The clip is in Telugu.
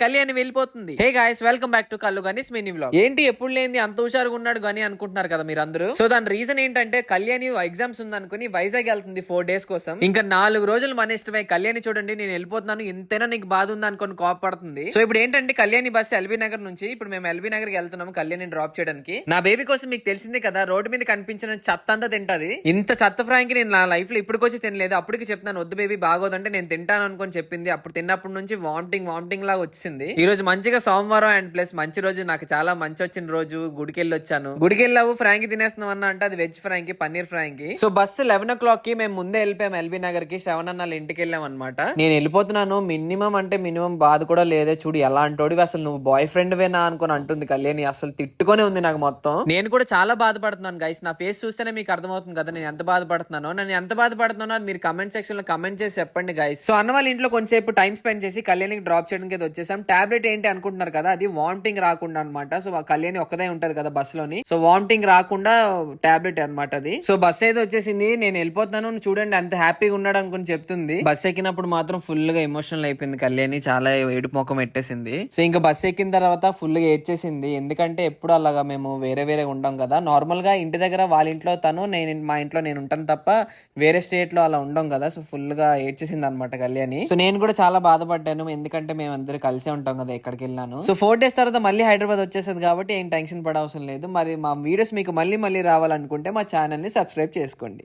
కళ్యాణి వెళ్ళిపోతుంది. Hey guys, welcome back to కల్లు గణేష్ మినీ వ్లాగ్. ఏంటి ఎప్పుడు లేని అంత హుషారుగా ఉన్నాడు గానీ అనుకుంటున్నారు కదా మీరు అందరూ. సో దాని రీజన్ ఏంటంటే కళ్యాణి ఎగ్జామ్స్ ఉందనుకుని వైజాగ్ వెళ్తుంది 4 days కోసం. ఇంకా 4 రోజులు మన ఇష్టమే. కళ్యాణి చూడండి, నేను వెళ్ళిపోతున్నాను, ఎంతైనా నీకు బాధ ఉంది అనుకుని కోపడుతుంది. సో ఇప్పుడు ఏంటంటే కళ్యాణి బస్ ఎల్బీ నగర్ నుంచి ఇప్పుడు మేము ఎల్బీ నగర్ కి వెళ్తున్నాము కళ్యాణి డ్రాప్ చేయడానికి. నా బేబీ కోసం మీకు తెలిసిందే కదా, రోడ్డు మీద కనిపించిన చెత్త అంతా తింటది. ఇంత చెత్త ఫ్రాంక్ నేను నా లైఫ్ లో ఇప్పటికొచ్చి తినలేదు. అప్పటికి చెప్తున్నాను వద్దు బేబీ బాగోదంటే నేను తింటాను అనుకుని చెప్పింది. అప్పుడు తిన్నప్పటి నుంచి వామిటింగ్ లాగా వచ్చింది. ఈ రోజు మంచిగా సోమవారం అండ్ ప్లస్ మంచి రోజు, నాకు చాలా మంచి వచ్చిన రోజు. గుడికి వెళ్ళి వచ్చాను. గుడికి వెళ్ళావు ఫ్రాంకీ తినేస్తున్నాం అన్న అంటే అది veg Frankie, paneer Frankie. So bus 11 o'clock కి మేము ముందే వెళ్ళిపోయాం ఎల్బీ నగర్ కి. శ్రవణ్ అన్న వాళ్ళ ఇంటికి వెళ్ళాం అనమాట. నేను వెళ్ళిపోతున్నాను, మినిమం బాధ కూడా లేదే, చూడు ఎలా అంటోడివి, అసలు నువ్వు బాయ్ ఫ్రెండ్ వేనా అనుకుని అంటుంది కళ్యాణి. అసలు తిట్టుకొనే ఉంది నాకు మొత్తం. నేను కూడా చాలా బాధపడుతున్నాను గైస్. నా ఫేస్ చూస్తేనే మీకు అర్థమవుతుంది కదా నేను ఎంత బాధపడుతున్నానో. నేను ఎంత బాధపడుతున్నానో మీరు కమెంట్ సెక్షన్ లో కమెంట్ చేసి చెప్పండి గైస్. సో అన్న వాళ్ళ ఇంట్లో కొంచెంసేపు టైం స్పెండ్ చేసి కళ్యాణికి డ్రాప్ చేయడానికి వచ్చేసాం. టాబ్లెట్ ఏంటి అనుకుంటున్నారు కదా, అది వామిటింగ్ రాకుండా అనమాట. సో కళ్యాణి ఒక్కదే ఉంటది కదా బస్ లోని, సో వామిటింగ్ రాకుండా టాబ్లెట్ అనమాట అది. సో బస్ అయితే వచ్చేసింది, నేను వెళ్ళిపోతున్నాను చూడండి అంత హ్యాపీగా ఉన్నాడు అనుకుని చెప్తుంది. బస్ ఎక్కినప్పుడు మాత్రం ఫుల్ గా ఎమోషనల్ అయిపోయింది కళ్యాణి, చాలా ఏడుపు ముఖం పెట్టేసింది. సో ఇంకా బస్ ఎక్కిన తర్వాత ఫుల్ గా ఏడ్చేసింది. ఎందుకంటే ఎప్పుడు అలాగా మేము వేరే ఉండం కదా. నార్మల్ గా ఇంటి దగ్గర వాళ్ళ ఇంట్లో తను, నేను మా ఇంట్లో నేను ఉంటాను తప్ప వేరే స్టేట్ లో అలా ఉండం కదా. సో ఫుల్ గా ఏడ్చేసింది అనమాట కళ్యాణి. సో నేను కూడా చాలా బాధపడ్డాను, ఎందుకంటే మేము అందరూ కలిసే ఉంటాం కదా ఎక్కడికి వెళ్ళాను. సో 4 days తర్వాత మళ్ళీ హైదరాబాద్ వచ్చేసేది కాబట్టి ఏం టెన్షన్ పడవసరం లేదు. మరి మా వీడియోస్ మీకు మళ్ళీ రావాలనుకుంటే మా ఛానల్ ని సబ్స్క్రైబ్ చేసుకోండి.